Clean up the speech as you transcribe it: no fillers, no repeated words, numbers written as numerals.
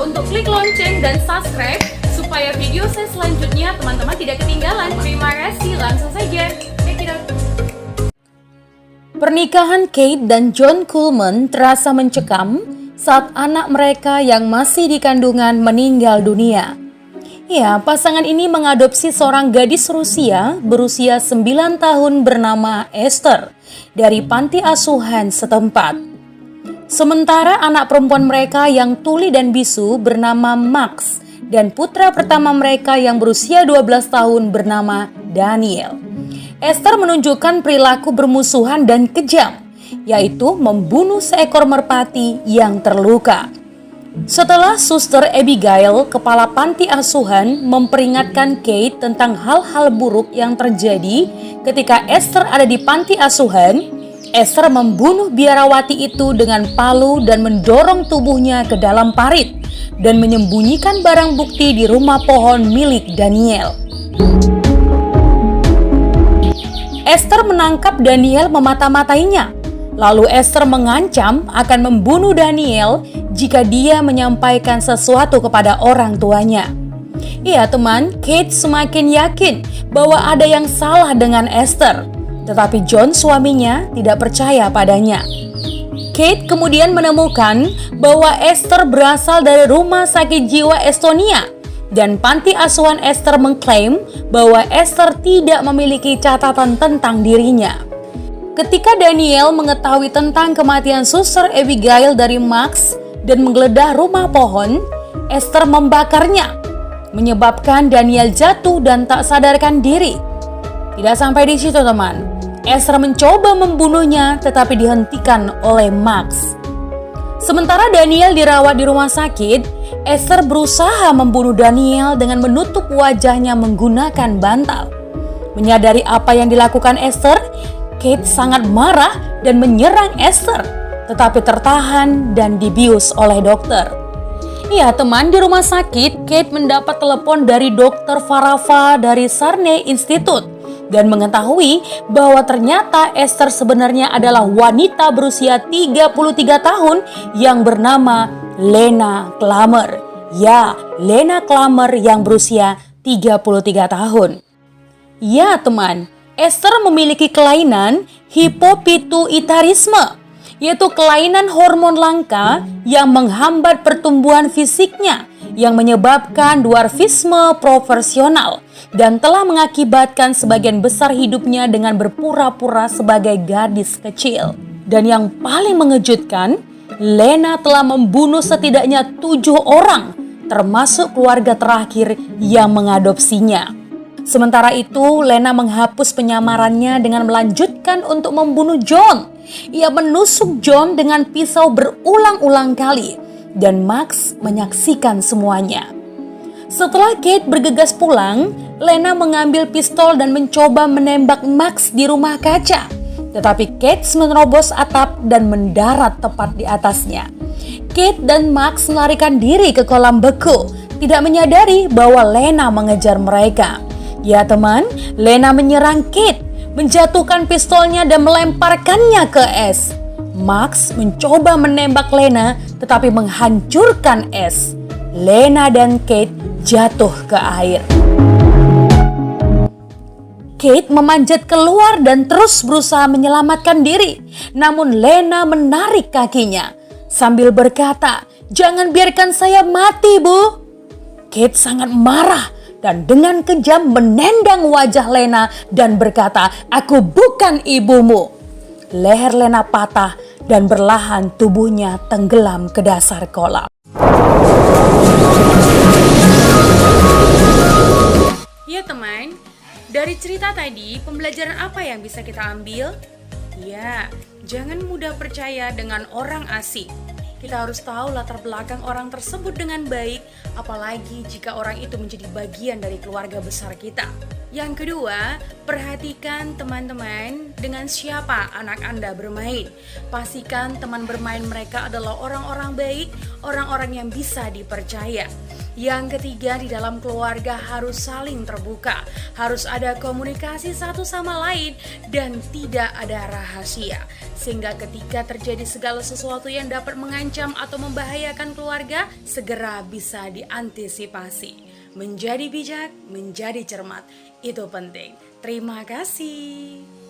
untuk klik lonceng dan subscribe supaya video saya selanjutnya teman-teman tidak ketinggalan. Terima kasih, langsung saja. Check it out. Pernikahan Kate dan John Kuhlman terasa mencekam saat anak mereka yang masih di kandungan meninggal dunia. Ya, pasangan ini mengadopsi seorang gadis Rusia berusia 9 tahun bernama Esther dari panti asuhan setempat. Sementara anak perempuan mereka yang tuli dan bisu bernama Max dan putra pertama mereka yang berusia 12 tahun bernama Daniel. Esther menunjukkan perilaku bermusuhan dan kejam, yaitu membunuh seekor merpati yang terluka. Setelah Suster Abigail, kepala panti asuhan, memperingatkan Kate tentang hal-hal buruk yang terjadi ketika Esther ada di panti asuhan, Esther membunuh biarawati itu dengan palu dan mendorong tubuhnya ke dalam parit dan menyembunyikan barang bukti di rumah pohon milik Daniel. Esther menangkap Daniel memata-matainya. Lalu Esther mengancam akan membunuh Daniel jika dia menyampaikan sesuatu kepada orang tuanya. Iya teman, Kate semakin yakin bahwa ada yang salah dengan Esther. Tetapi John suaminya tidak percaya padanya. Kate kemudian menemukan bahwa Esther berasal dari rumah sakit jiwa Estonia. Dan panti asuhan Esther mengklaim bahwa Esther tidak memiliki catatan tentang dirinya. Ketika Daniel mengetahui tentang kematian Suster Abigail dari Max dan menggeledah rumah pohon, Esther membakarnya, menyebabkan Daniel jatuh dan tak sadarkan diri. Tidak sampai di situ teman, Esther mencoba membunuhnya tetapi dihentikan oleh Max. Sementara Daniel dirawat di rumah sakit, Esther berusaha membunuh Daniel dengan menutup wajahnya menggunakan bantal. Menyadari apa yang dilakukan Esther, Kate sangat marah dan menyerang Esther, tetapi tertahan dan dibius oleh dokter. Iya teman, di rumah sakit, Kate mendapat telepon dari Dr. Farava dari Sarney Institute dan mengetahui bahwa ternyata Esther sebenarnya adalah wanita berusia 33 tahun yang bernama Lena Klammer. Ya, Lena Klammer yang berusia 33 tahun. Ya teman, Esther memiliki kelainan hipopituitarisme, yaitu kelainan hormon langka yang menghambat pertumbuhan fisiknya yang menyebabkan dwarfisme proporsional dan telah mengakibatkan sebagian besar hidupnya dengan berpura-pura sebagai gadis kecil. Dan yang paling mengejutkan, Lena telah membunuh setidaknya 7 orang, termasuk keluarga terakhir yang mengadopsinya. Sementara itu, Lena menghapus penyamarannya dengan melanjutkan untuk membunuh John. Ia menusuk John dengan pisau berulang-ulang kali, dan Max menyaksikan semuanya. Setelah Kate bergegas pulang, Lena mengambil pistol dan mencoba menembak Max di rumah kaca. Tetapi Kate menerobos atap dan mendarat tepat di atasnya. Kate dan Max melarikan diri ke kolam beku, tidak menyadari bahwa Lena mengejar mereka. Ya teman, Lena menyerang Kate, menjatuhkan pistolnya dan melemparkannya ke es. Max mencoba menembak Lena tetapi menghancurkan es. Lena dan Kate jatuh ke air. Kate memanjat keluar dan terus berusaha menyelamatkan diri. Namun Lena menarik kakinya sambil berkata, "Jangan biarkan saya mati, Bu." Kate sangat marah dan dengan kejam menendang wajah Lena dan berkata, "Aku bukan ibumu." Leher Lena patah dan perlahan tubuhnya tenggelam ke dasar kolam. Ya teman, dari cerita tadi, pembelajaran apa yang bisa kita ambil? Ya, jangan mudah percaya dengan orang asing. Kita harus tahu latar belakang orang tersebut dengan baik, apalagi jika orang itu menjadi bagian dari keluarga besar kita. Yang kedua, perhatikan teman-teman dengan siapa anak Anda bermain. Pastikan teman bermain mereka adalah orang-orang baik, orang-orang yang bisa dipercaya. Yang ketiga, di dalam keluarga harus saling terbuka, harus ada komunikasi satu sama lain dan tidak ada rahasia. Sehingga ketika terjadi segala sesuatu yang dapat mengancam atau membahayakan keluarga, segera bisa diantisipasi. Menjadi bijak, menjadi cermat, itu penting. Terima kasih.